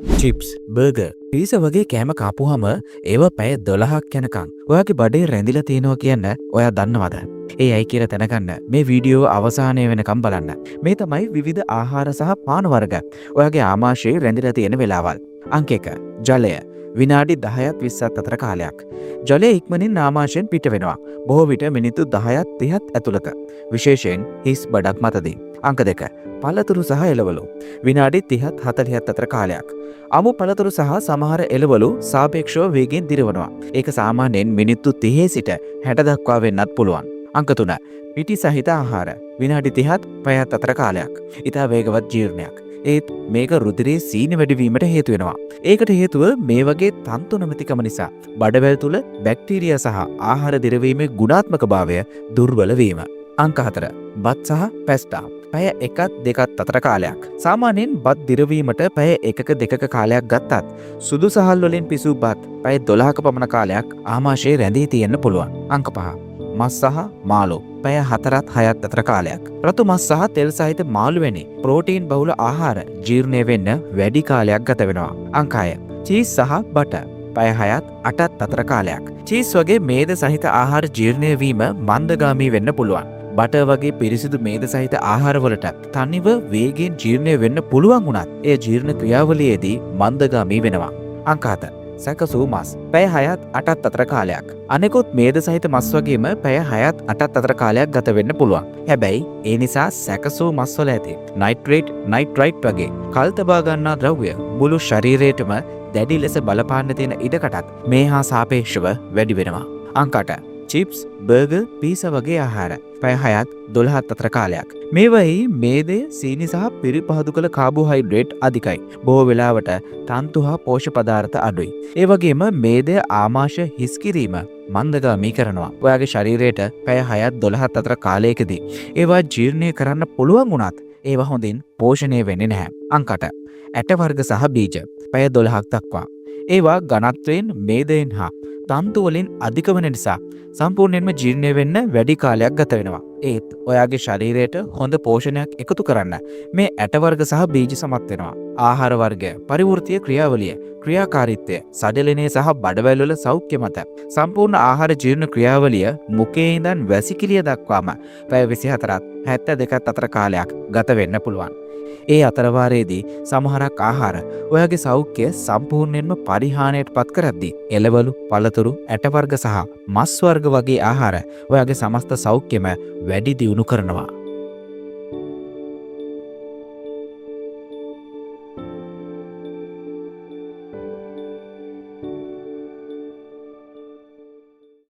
Chips, burger, pizza වගේ කෑම කාපුහම ඒව පැය 12ක් යනකම් ඔයාගේ බඩේ රැඳිලා තියෙනවා කියන්න ඔයා දන්නවද? ඒ ඇයි කියලා දැනගන්න මේ වීඩියෝ අවසානය වෙනකම් බලන්න. මේ තමයි විවිධ ආහාර සහ පාන වර්ග ඔයාගේ ආමාශයේ රැඳිලා තියෙන වෙලාවල්. අංක 1. ජලය. විනාඩි 10ත් 20ත් අතර කාලයක්. ජලය ඉක්මනින් ආමාශයෙන් පිට වෙනවා. බොහෝ විට මිනිත්තු 10ත් 30ත් ඇතුළත. විශේෂයෙන් හිස් බඩක් මතදී. අංක 2. පළතුරු සහ එළවලු. විනාඩි 30ත් 40ත් අතර කාලයක්. අමු පළතුරු සහ සමහර එළවලු සාපේක්ෂව වේගෙන් දිරවනවා. ඒක සාමාන්‍යයෙන් මිනිත්තු 30 සිට 60 දක්වා වෙන්නත් පුළුවන්. අංක 3. පිටි සහිත ආහාර. විනාඩි 30ත් පැයත් අතර කාලයක්. ඉතා වේගවත් ජීර්ණයක්. ඒත් මේක රුධිරයේ සීනි වැඩිවීමට හේතු වෙනවා. ඒකට හේතුව මේ වගේ තන්තු නොමැතිකම නිසා බඩවැල් තුල බැක්ටීරියා සහ ආහාර දිරවීමේ ගුණාත්මකභාවය දුර්වල වීම. අංක 4. බත් සහ පැස්ටා. පැය 1ත් 2ත් අතර කාලයක්. සාමාන්‍යයෙන් බත් දිරවීමට පැය 1ක 2ක කාලයක් ගත්තත් සුදු සහල් වලින් පිසූ බත් පැය 12ක පමණ කාලයක් ආමාශයේ රැඳී තියෙන්න පුළුවන්. අංක 5. මස් සහ මාළු. පැය 4ත් 6ත් අතර කාලයක්. රතු මස් සහ තෙල් සහිත මාළු වැනි ප්‍රෝටීන් බහුල ආහාර ජීර්ණය වෙන්න වැඩි කාලයක් ගත වෙනවා. අංක 6. චීස් සහ බටර්. පැය 6ත් 8ත් අතර කාලයක්. චීස් වගේ මේද සහිත ආහාර ජීර්ණය වීම මන්දගාමී වෙන්න පුළුවන්. බටර් වගේ පිරිසිදු මේද සහිත ආහාරවලට තනිව වේගෙන් ජීර්ණය වෙන්න පුළුවන් වුණත් එය ජීර්ණ ක්‍රියාවලියේදී මන්දගාමී වෙනවා. අංක 7. සැකසූ මස්. පැය 6ත් 8ත් අතර කාලයක්. අනෙකුත් මේද සහිත මස් වගේම පැය 6ත් 8ත් අතර කාලයක් ගත වෙන්න පුළුවන්. හැබැයි ඒ නිසා සැකසූ මස් වල ඇති නයිට්‍රයිට් වගේ කල් තබා ගන්නා ද්‍රව්‍ය මුළු ශරීරයටම දැඩි ලෙස බලපාන්න තියෙන ඉඩකටත් මේ හා සාපේක්ෂව වැඩි වෙනවා. අංක 8. චිප්ස්, බර්ගර්, පීසා වගේ ආහාර. පැය 6ත් 12ත් අතර කාලයක්. මේවයි මේදය, සීනි සහ පිරිපහදු කළ කාබෝහයිඩ්‍රේට් අධිකයි. බොහෝ වෙලාවට තන්තු හා පෝෂ්‍ය පදාර්ථ අඩුයි. ඒ වගේම මේදය ආමාශය හිස් කිරීම මන්දගාමී කරනවා. ඔයාගේ ශරීරයට පැය 6ත් 12ත් අතර කාලයකදී ඒවා ජීර්ණය කරන්න පුළුවන් වුණත් ඒවා හොඳින් පෝෂණය වෙන්නේ නැහැ. අංක 8. ඇට වර්ග සහ බීජ. පැය 12ක් දක්වා. ඒවා ඝනත්වයෙන් මේදයෙන් හා තන්තු වලින් අධික වෙන නිසා සම්පූර්ණයෙන්ම ජීර්ණය වෙන්න වැඩි කාලයක් ගත වෙනවා. ඒත් ඔයාගේ ශරීරයට හොඳ පෝෂණයක් එකතු කරන්න මේ ඇට වර්ග සහ බීජ සමත් වෙනවා. ආහාර වර්ග, පරිවෘත්තීය ක්‍රියාවලිය, ක්‍රියාකාරීත්වය, සඩලනය සහ බඩවැල් වල සෞඛ්‍ය මත සම්පූර්ණ ආහාර ජීර්ණ ක්‍රියාවලිය මුඛයේ ඉඳන් වැසිකිළිය දක්වාම පැය 24ත් 72ත් අතර කාලයක් ගත වෙන්න පුළුවන්. ඒ අතරවාරයේදී සමහරක් ආහාර ඔයාගේ සෞඛ්‍ය සම්පූර්ණයෙන්ම පරිහානියට පත් කරද්දී එළවලු, පළතුරු, ඇට වර්ග සහ මස් වර්ග වගේ ආහාර ඔයාගේ සමස්ත සෞඛ්‍යම වැඩි දියුණු කරනවා.